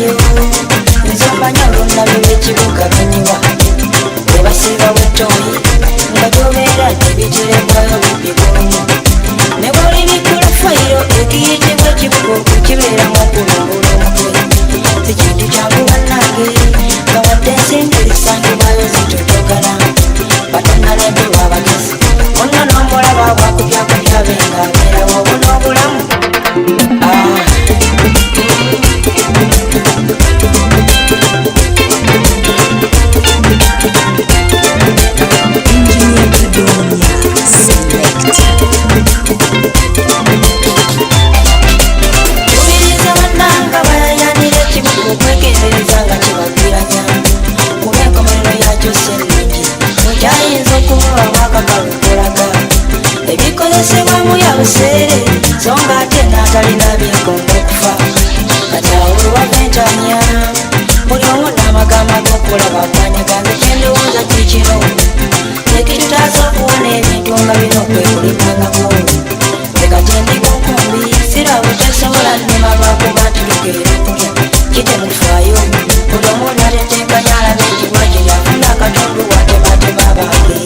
yo nzomanya olunabyo ekibuga ganyiwa webasiba wetoyi nga tobeera nebitirekwayo bibikomu ne bwoli bikula fayiro ekiyitibwa ekibuga okukibeeramu okulungula omutwe si kintu kyangu bannange nga wadde ensimbi zisangibwayo zitotogana batanalembelwa abagezi onna n'omulaba bwakubyakubyabye ng'abeerawo obuna obulamu Kubiriza bannanga bayayanira ekibuga okwegendereza nga kibagwiranya kuba enkomerero yakyo sennungi mukyayinza okubulwamu akakalukulaga ebikozesebwamu ya buseere so nga ate n'atalina byegomba okufa kati awulwa bentanya buli omu n'amagambo ag'okulaba akwanyaganza kyendowooza kikino ekitutaasa okuwona ebintu nga bino okwekulimangako leka kyendiga okumbi sirabo kyasobola nnema lwakuba tutegeera okulya kitemufaayo buli omu n'ateteekanya alaba ekibwa kye yafuna akatundu watematema abange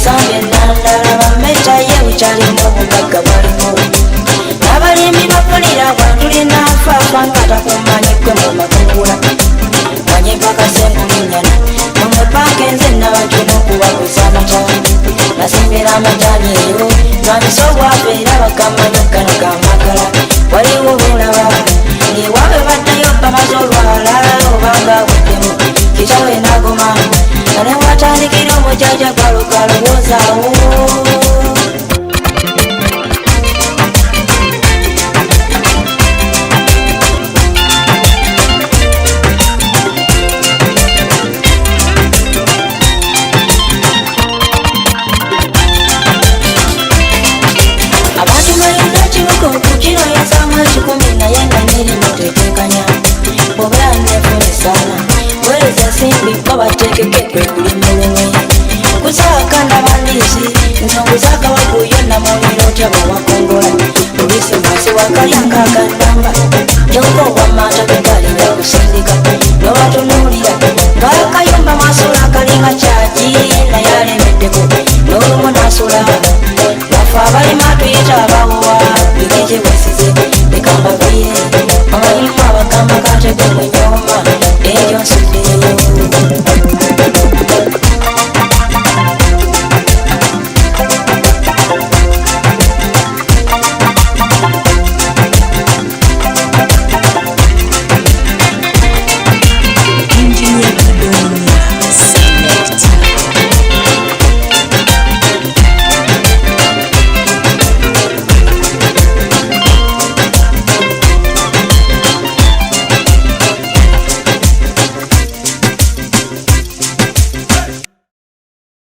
yasambye nandala bameta ye bukyalimu obugagga bwalimu n'abalimi bapulira bwatulina afaafa nga takummanyikwe mu makungula manye mpaka senkulinyana mumwe paaka enze nabajuna okubaguza amata nasimbira amataani eyo ngamisa obwafe era bagamanyo gano gamakala waliwo bulaba ng'ewaabe baddayo bamaze olwala obanga buddemu kitawe nagoma nga ne watandikira omujaja gwalugalowozaawo abantu balina kibuga okukino yazaamu ekikumi naye nga nerina otetenkanya obera nefunisana wereza ensimbi ko batekeke kwe kuli mulumwe okusaakana bandiisi nsongo zakawaguyo namuliro otya bwewakongola olwisi mwasi wakayankaagana